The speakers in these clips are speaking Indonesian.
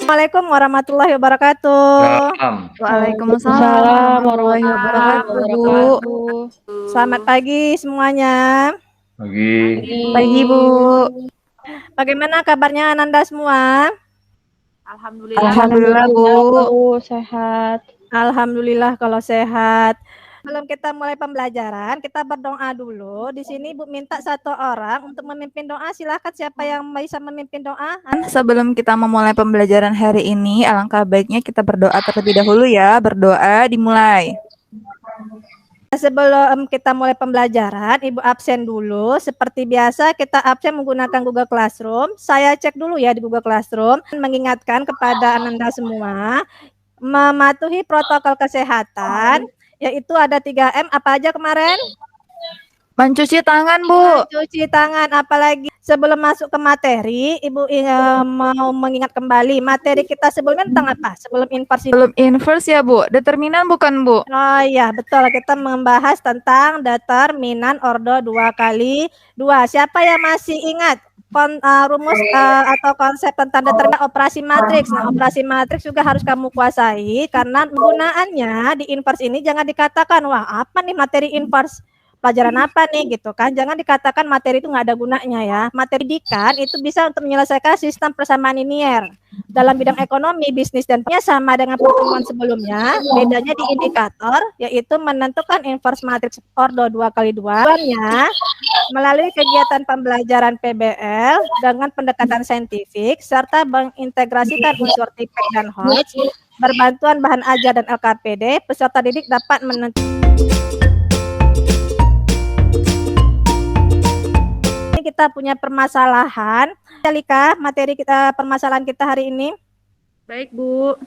Assalamualaikum warahmatullahi wabarakatuh. Salam. Waalaikumsalam warahmatullahi wabarakatuh, Bu. Selamat pagi semuanya. Pagi. Pagi, Bu. Bagaimana kabarnya Ananda semua? Alhamdulillah, Bu. Sehat. Alhamdulillah kalau sehat. Sebelum kita mulai pembelajaran, kita berdoa dulu. Di sini Ibu minta satu orang untuk memimpin doa. Silakan siapa yang bisa memimpin doa? Sebelum kita memulai pembelajaran hari ini, alangkah baiknya kita berdoa terlebih dahulu ya. Berdoa dimulai. Sebelum kita mulai pembelajaran, Ibu absen dulu. Seperti biasa kita absen menggunakan Google Classroom. Saya cek dulu ya di Google Classroom. Mengingatkan kepada Ananda semua, mematuhi protokol kesehatan, yaitu ada 3M. Apa aja kemarin? Mencuci tangan, Bu. Mencuci tangan, apalagi sebelum masuk ke materi, Ibu mau mengingat kembali materi kita sebelumnya tentang apa? Sebelum inversi. Belum inverse ya, Bu. Determinan bukan, Bu? Oh iya, betul. Kita membahas tentang determinan ordo 2 kali 2. Siapa yang masih ingat rumus atau konsep tentang determinan operasi matriks? Nah, operasi matriks juga harus kamu kuasai karena penggunaannya di inverse ini jangan dikatakan, wah apa nih materi inverse? Pelajaran apa nih gitu kan? Jangan dikatakan materi itu nggak ada gunanya ya. Materi dikan itu bisa untuk menyelesaikan sistem persamaan linier. Dalam bidang ekonomi, bisnis, dan sama dengan pertemuan sebelumnya, bedanya di indikator, yaitu menentukan inverse matriks ordo 2 kali 2 melalui kegiatan pembelajaran PBL dengan pendekatan saintifik, serta mengintegrasikan unsur Tipek dan Hodge, berbantuan bahan ajar dan LKPD, peserta didik dapat menentukan. Kita punya permasalahan. Lika, materi kita permasalahan kita hari ini. Baik, Bu.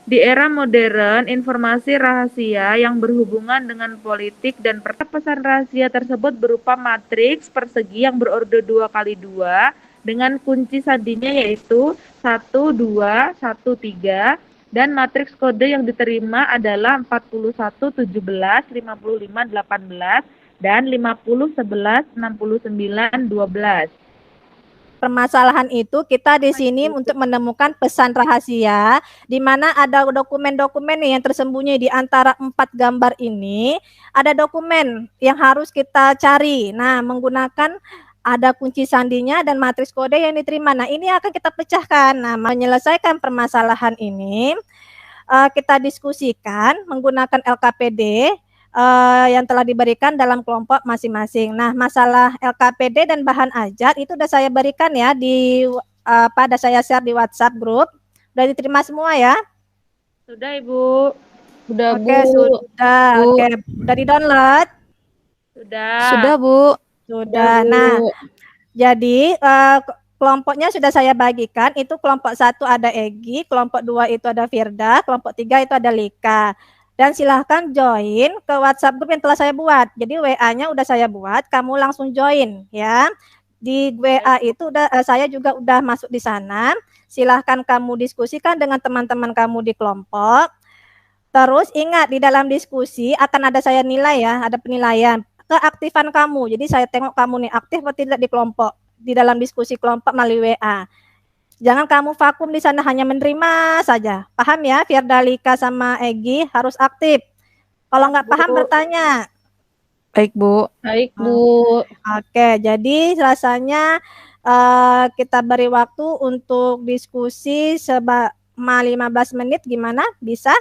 Di era modern, informasi rahasia yang berhubungan dengan politik dan pesan rahasia tersebut berupa matriks persegi yang berordo 2 kali 2 dengan kunci sandinya yaitu 1, 2, 1, 3 dan matriks kode yang diterima adalah 41, 17, 55, 18 dan 50, 11, 69, 12. Permasalahan itu kita di sini untuk menemukan pesan rahasia di mana ada dokumen-dokumen yang tersembunyi di antara 4 gambar ini. Ada dokumen yang harus kita cari. Nah, menggunakan ada kunci sandinya dan matriks kode yang diterima. Nah, ini akan kita pecahkan. Nah, menyelesaikan permasalahan ini kita diskusikan menggunakan LKPD yang telah diberikan dalam kelompok masing-masing. Nah, masalah LKPD dan bahan ajar itu sudah saya berikan ya di pada saya share di WhatsApp grup. Sudah diterima semua ya? Sudah, Ibu. Sudah, Oke, Bu. sudah. Bu. Oke, sudah di-download? Sudah. Sudah, Bu. Sudah. Bu. Nah, jadi kelompoknya sudah saya bagikan. Itu kelompok 1 ada Egi, kelompok 2 itu ada Firda, kelompok 3 itu ada Lika. Dan silahkan join ke WhatsApp grup yang telah saya buat. Jadi WA-nya udah saya buat, kamu langsung join ya. Di WA itu saya juga udah masuk di sana. Silahkan kamu diskusikan dengan teman-teman kamu di kelompok. Terus ingat di dalam diskusi akan ada saya nilai ya, ada penilaian keaktifan kamu. Jadi saya tengok kamu nih aktif atau tidak di kelompok, di dalam diskusi kelompok melalui WA. Jangan kamu vakum di sana hanya menerima saja. Paham ya, Firda, Lika, sama Egi harus aktif. Kalau nggak paham bertanya. Baik, Bu. Baik, Bu. Oke, jadi rasanya kita beri waktu untuk diskusi selama 15 menit. Gimana? Bisa?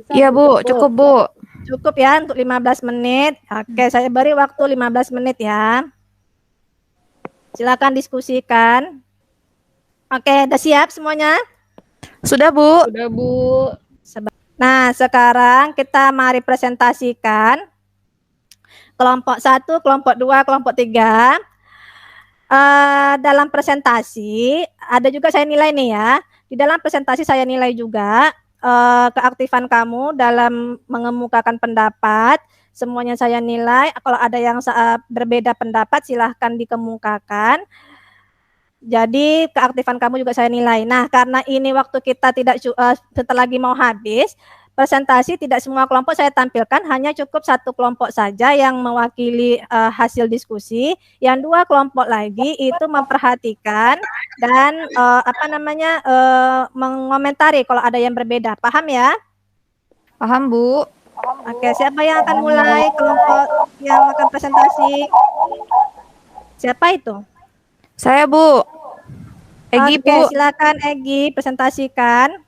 Iya, Bu. Cukup, Bu. Cukup ya untuk 15 menit. Oke, saya beri waktu 15 menit ya. Silakan diskusikan. Oke, udah siap semuanya? Sudah, Bu. Sudah, Bu. Nah, sekarang kita mari presentasikan kelompok 1, kelompok 2, kelompok 3. Dalam presentasi, ada juga saya nilai nih ya. Di dalam presentasi saya nilai juga keaktifan kamu dalam mengemukakan pendapat. Semuanya saya nilai. Kalau ada yang berbeda pendapat, silahkan dikemukakan. Jadi keaktifan kamu juga saya nilai. Nah, karena ini waktu kita tidak setelah lagi mau habis, presentasi tidak semua kelompok saya tampilkan, hanya cukup satu kelompok saja yang mewakili hasil diskusi. Yang dua kelompok lagi itu memperhatikan dan mengomentari kalau ada yang berbeda. Paham ya? Paham, Bu? Oke, siapa yang akan mulai kelompok yang akan presentasi? Siapa itu? Saya, Bu. Egi, Oke, Bu. silakan Egi presentasikan.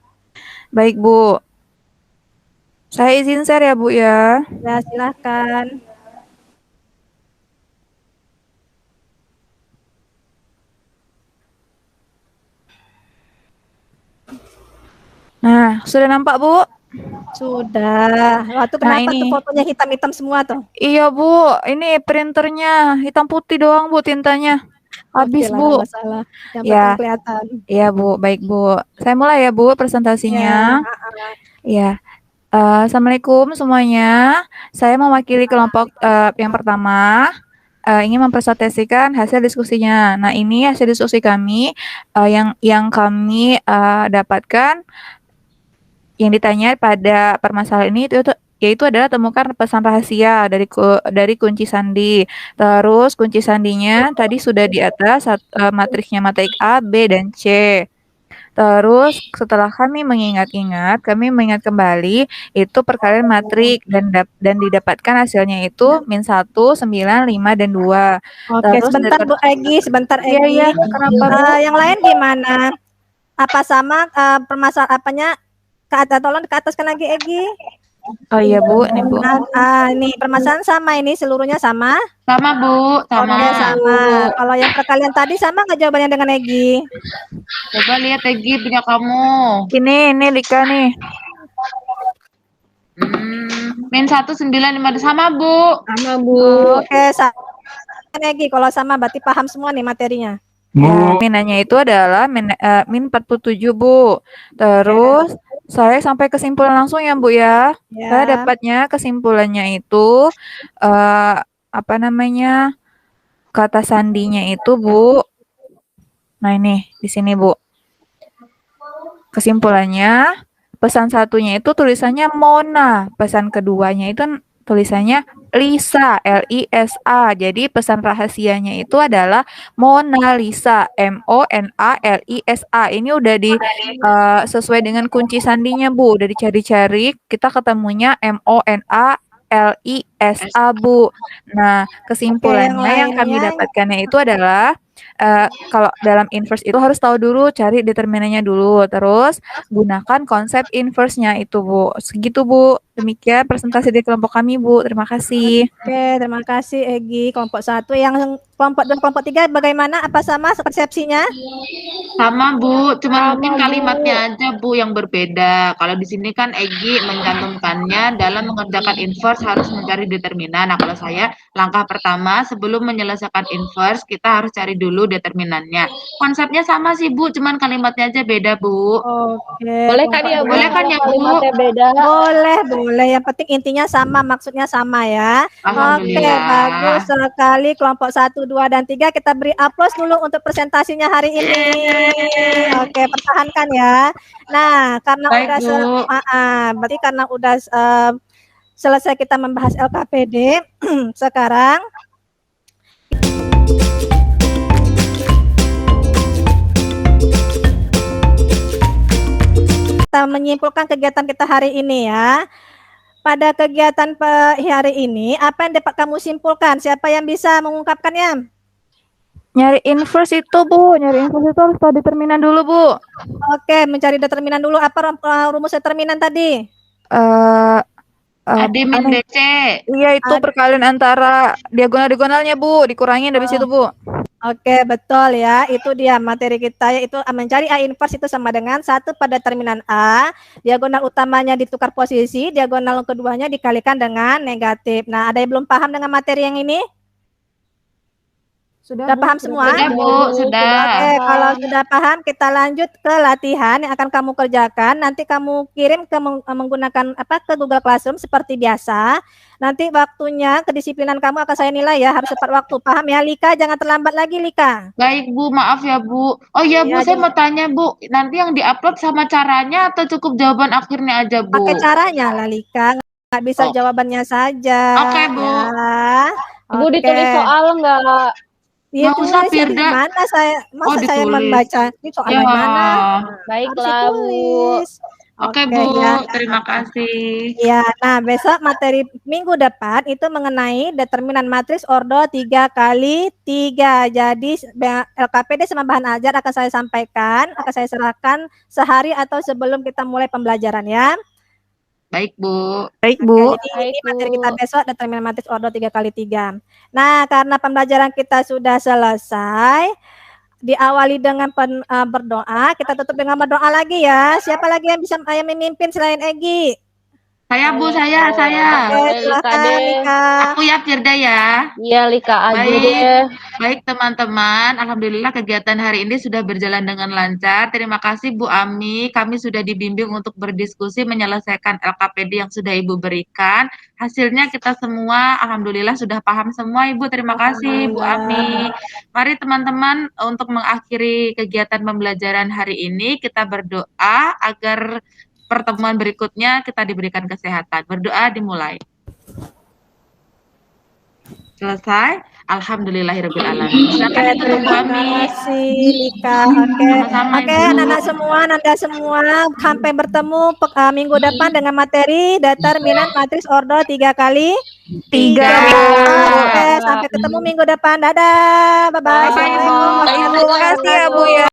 Baik, Bu. Saya izin share ya, Bu ya. Ya, silakan. Nah, sudah nampak, Bu? Sudah. Waktu kenapa tuh ini. fotonya hitam-hitam semua tuh? Iya, Bu. Ini printernya hitam putih doang, Bu, tintanya. Habis, Oke lah, Bu. nggak masalah. Yang Ya. penting kelihatan. Iya, Bu. Baik, Bu. Saya mulai ya, Bu, presentasinya. Ya. Assalamualaikum semuanya. Saya mewakili kelompok yang pertama. Ingin mempresentasikan hasil diskusinya. Nah, ini hasil diskusi kami yang kami dapatkan, yang ditanya pada permasalahan ini yaitu adalah temukan pesan rahasia dari kunci sandi. Terus kunci sandinya tadi sudah di atas, matriksnya matrik A, B, dan C. Terus setelah kami mengingat kembali itu perkalian matrik dan didapatkan hasilnya itu -1, 9, 5, dan 2. Oke, Terus sebentar Bu Egi, sebentar Iya, Egi. iya, kenapa, Bu? Yang lain gimana? Apa sama permasalahan apanya? Tolong ke ataskan lagi Egi. Oh iya, Bu, ini, Bu. Ini permasalahan sama, ini seluruhnya sama? Sama, Bu. Sama. Oke, sama. Kalau yang perkalian tadi sama nggak jawabannya dengan Egi? Coba lihat Egi punya kamu. Ini Lika nih. -1, 9, 5 sama, Bu. Sama, Bu. Oke, sama Egi. Kalau sama berarti paham semua nih materinya. Ya, minanya itu adalah min 47, Bu. Terus saya sampai kesimpulan langsung ya, Bu ya. Saya dapatnya kesimpulannya itu kata sandinya itu, Bu. Nah, ini di sini, Bu. Kesimpulannya, pesan satunya itu tulisannya Mona, pesan keduanya itu tulisannya Lisa, Lisa. Jadi pesan rahasianya itu adalah Mona Lisa, Monalisa. Ini udah sesuai dengan kunci sandinya, Bu. Udah dicari-cari, kita ketemunya Monalisa, Bu. Nah, kesimpulannya yang kami dapatkannya itu adalah kalau dalam inverse itu harus tahu dulu, cari determinannya dulu, terus gunakan konsep inverse-nya itu, Bu. Segitu, Bu. Demikian presentasi dari kelompok kami, Bu. Terima kasih. Oke, terima kasih Egi. Kelompok 1. Yang kelompok 2, kelompok 3 bagaimana? Apa sama persepsinya? Sama, Bu. Cuma mungkin kalimatnya aja, Bu, yang berbeda. Kalau di sini kan Egi mencantumkannya dalam mengerjakan inverse harus mencari determinan. Nah, kalau saya langkah pertama sebelum menyelesaikan inverse kita harus cari dulu determinannya. Konsepnya sama sih, Bu, cuman kalimatnya aja beda, Bu. Oke. Boleh kan ya, Bu? Boleh kan ya, Bu? Kalimatnya beda. Boleh. Yang penting intinya sama, maksudnya sama ya. Oke, Alhamdulillah. bagus sekali kelompok 1, 2, dan 3. Kita beri aplaus dulu untuk presentasinya hari ini. Oke, pertahankan ya. Nah, karena Baik, berarti karena udah selesai kita membahas LKPD, sekarang kita menyimpulkan kegiatan kita hari ini ya. Pada kegiatan hari ini, apa yang dapat kamu simpulkan? Siapa yang bisa mengungkapkannya? Nyari inverse itu, Bu. Nyari inverse itu harus tahu determinan dulu, Bu. Oke, mencari determinan dulu. Apa rumus determinan tadi? AD min BC. Iya, itu perkalian antara diagonal-diagonalnya, Bu. Dikurangin dari situ, Bu. Oke, betul ya. Itu dia materi kita, yaitu mencari A inverse itu sama dengan 1 pada determinan A. Diagonal utamanya ditukar posisi, diagonal keduanya dikalikan dengan negatif. Nah, ada yang belum paham dengan materi yang ini? Sudah paham semua? Sudah, Bu, sudah. Oke, kalau sudah paham, kita lanjut ke latihan yang akan kamu kerjakan. Nanti kamu kirim ke menggunakan ke Google Classroom seperti biasa. Nanti waktunya, kedisiplinan kamu akan saya nilai ya, harus tepat waktu. Paham ya, Lika? Jangan terlambat lagi, Lika. Baik, Bu, maaf ya, Bu. Oh iya, Bu, saya mau tanya, Bu. Nanti yang diupload sama caranya atau cukup jawaban akhirnya aja, Bu? Pakai caranya lah, Lika. Nggak bisa jawabannya saja. Oke, Bu. Ya. Bu, ditulis soal enggak? Iya, Nggak usah, tulis ya, Firda. gimana saya saya ditulis. membaca ini soal Ya. mana? Baiklah, Harus Bu. ditulis. Oke, Bu. ya. Terima kasih. Ya, nah besok materi minggu depan itu mengenai determinan matriks ordo 3 kali 3. Jadi LKPD sama bahan ajar akan saya sampaikan, akan saya serahkan sehari atau sebelum kita mulai pembelajaran ya. Baik, Bu. Baik, Bu. Jadi ini materi kita besok determinan matriks ordo 3 kali 3. Nah, karena pembelajaran kita sudah selesai, diawali dengan berdoa, kita tutup dengan berdoa lagi ya. Siapa lagi yang bisa memimpin selain Egi? Saya, Bu, saya. Oke, silakan Lika. Aku ya, Firda ya. Iya, Lika aja Baik. deh. Baik, teman-teman. Alhamdulillah kegiatan hari ini sudah berjalan dengan lancar. Terima kasih, Bu Ami. Kami sudah dibimbing untuk berdiskusi menyelesaikan LKPD yang sudah Ibu berikan. Hasilnya kita semua, alhamdulillah sudah paham semua, Ibu. Terima kasih, Bu Ami. Mari teman-teman, untuk mengakhiri kegiatan pembelajaran hari ini, kita berdoa agar pertemuan berikutnya kita diberikan kesehatan. Berdoa dimulai. Selesai. Alhamdulillahirrahmanirrahim. Silakan ditutup, Bu Terima Ami. kasih Lika. Oke, Sama-sama, oke, Ibu. anak-anak semua, Nanda semua, sampai bertemu minggu depan dengan materi determinan matriks ordo 3 kali 3. Oke, sampai ketemu minggu depan. Dadah, bye-bye. Bye-bye, Ibu. Assalamualaikum warahmatullahi Terima kasih ya, Bu ya.